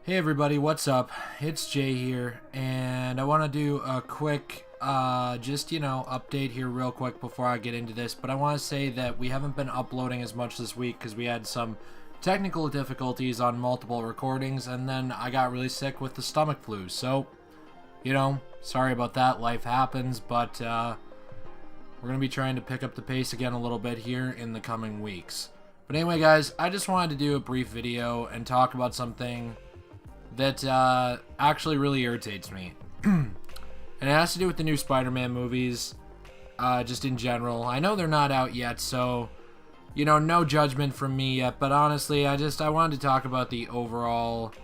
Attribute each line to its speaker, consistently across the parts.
Speaker 1: Hey everybody, what's up? It's Jay here, and I want to do a quick, update here real quick before I get into this, but I want to say that we haven't been uploading as much this week because we had some technical difficulties on multiple recordings, and then I got really sick with the stomach flu, so, sorry about that, life happens, but, we're going to be trying to pick up the pace again a little bit here in the coming weeks. But anyway, guys, I just wanted to do a brief video and talk about something that actually really irritates me. And it has to do with the new Spider-Man movies, just in general. I know they're not out yet, so, no judgment from me yet, but honestly, I wanted to talk about the overarching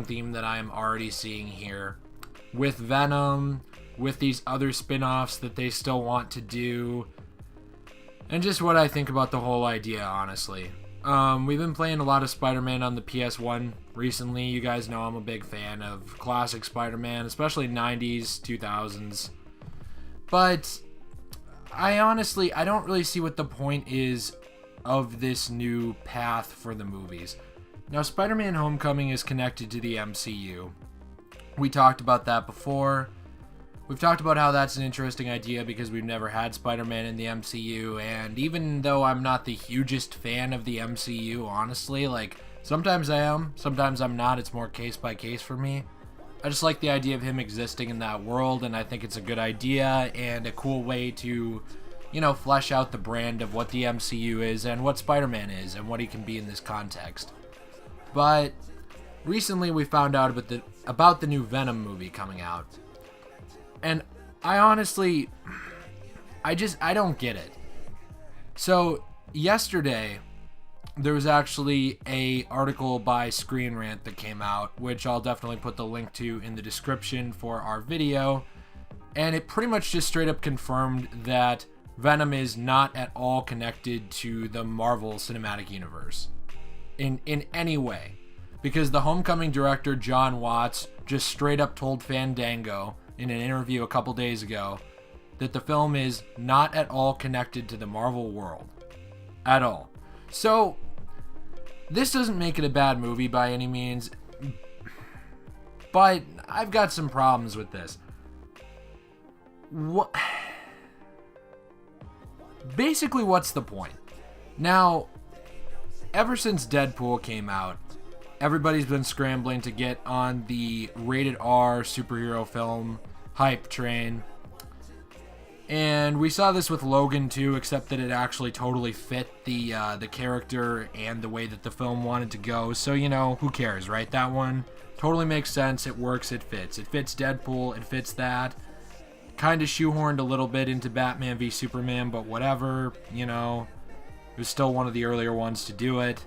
Speaker 1: theme that I am already seeing here. With Venom, with these other spin-offs that they still want to do, and just what I think about the whole idea, honestly. We've been playing a lot of Spider-Man on the PS1 recently. You guys know I'm a big fan of classic Spider-Man, especially 90s, 2000s. But I don't really see what the point is of this new path for the movies. Now, Spider-Man Homecoming is connected to the MCU. We talked about that before. We've talked about how that's an interesting idea because we've never had Spider-Man in the MCU, and even though I'm not the hugest fan of the MCU, honestly, sometimes I am, sometimes I'm not, it's more case by case for me. I just like the idea of him existing in that world, and I think it's a good idea and a cool way to, flesh out the brand of what the MCU is and what Spider-Man is and what he can be in this context. But recently we found out about the new Venom movie coming out. And I honestly, I don't get it. So yesterday, there was actually a article by Screenrant that came out, which I'll definitely put the link to in the description for our video. And it pretty much just straight up confirmed that Venom is not at all connected to the Marvel Cinematic Universe in any way. Because the Homecoming director, John Watts, just straight up told Fandango in an interview a couple days ago that the film is not at all connected to the Marvel world. At all. So, this doesn't make it a bad movie by any means, but I've got some problems with this. Basically, what's the point? Now, ever since Deadpool came out, everybody's been scrambling to get on the rated R superhero film hype train. And we saw this with Logan too, except that it actually totally fit the character and the way that the film wanted to go. So, who cares, right? That one totally makes sense. It works. It fits. It fits Deadpool. It fits that. Kind of shoehorned a little bit into Batman v Superman, but whatever. It was still one of the earlier ones to do it.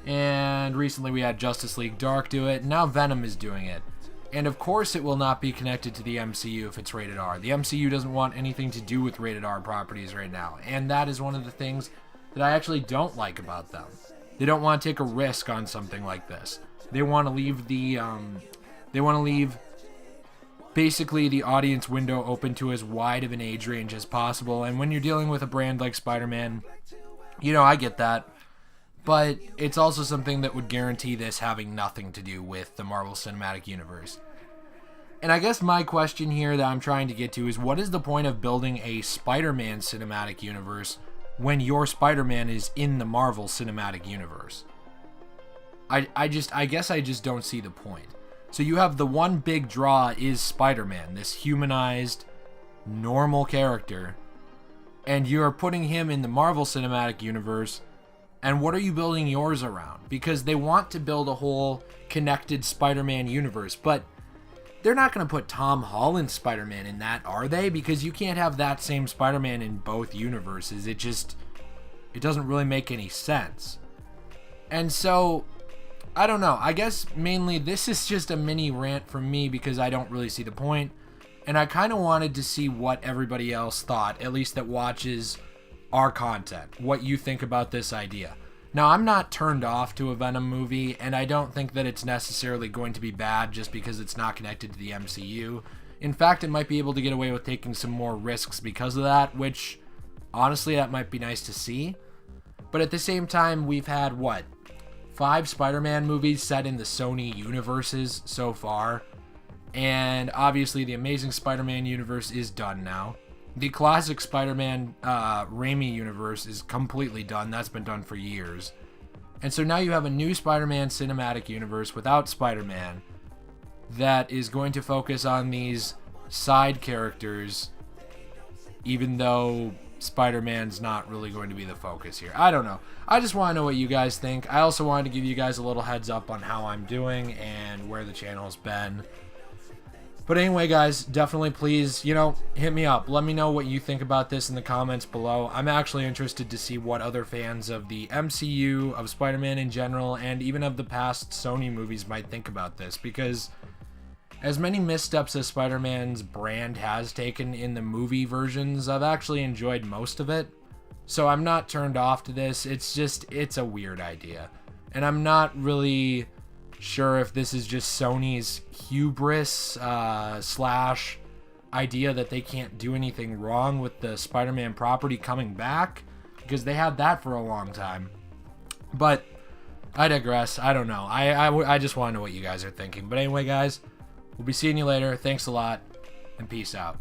Speaker 1: And recently we had Justice League Dark do it. Now Venom is doing it. And of course it will not be connected to the MCU if it's rated R. The MCU doesn't want anything to do with rated R properties right now. And that is one of the things that I actually don't like about them. They don't want to take a risk on something like this. They want to leave basically the audience window open to as wide of an age range as possible. And when you're dealing with a brand like Spider-Man, I get that. But it's also something that would guarantee this having nothing to do with the Marvel Cinematic Universe. And I guess my question here that I'm trying to get to is, what is the point of building a Spider-Man Cinematic Universe when your Spider-Man is in the Marvel Cinematic Universe? I guess I just don't see the point. So you have the one big draw is Spider-Man, this humanized, normal character, and you're putting him in the Marvel Cinematic Universe. And what are you building yours around? Because they want to build a whole connected Spider-Man universe, but they're not going to put Tom Holland's Spider-Man in that, are they? Because you can't have that same Spider-Man in both universes. It doesn't really make any sense. And so, I don't know. I guess mainly this is just a mini rant from me because I don't really see the point. And I kind of wanted to see what everybody else thought, at least that watches our content, what you think about this idea. Now, I'm not turned off to a Venom movie, and I don't think that it's necessarily going to be bad just because it's not connected to the MCU. In fact, it might be able to get away with taking some more risks because of that, which, honestly, that might be nice to see. But at the same time, we've had, 5 Spider-Man movies set in the Sony universes so far. And obviously the Amazing Spider-Man universe is done now. The classic Spider-Man Raimi universe is completely done. That's been done for years. And so now you have a new Spider-Man cinematic universe without Spider-Man that is going to focus on these side characters, even though Spider-Man's not really going to be the focus here. I don't know. I just want to know what you guys think. I also wanted to give you guys a little heads up on how I'm doing and where the channel's been. But anyway, guys, definitely please, hit me up. Let me know what you think about this in the comments below. I'm actually interested to see what other fans of the MCU, of Spider-Man in general, and even of the past Sony movies might think about this, because as many missteps as Spider-Man's brand has taken in the movie versions, I've actually enjoyed most of it. So I'm not turned off to this. It's a weird idea. And I'm not really sure if this is just Sony's hubris slash idea that they can't do anything wrong with the Spider-Man property coming back, because they had that for a long time. But I digress. I don't know. I just want to know what you guys are thinking. But anyway, guys, we'll be seeing you later. Thanks a lot, and peace out.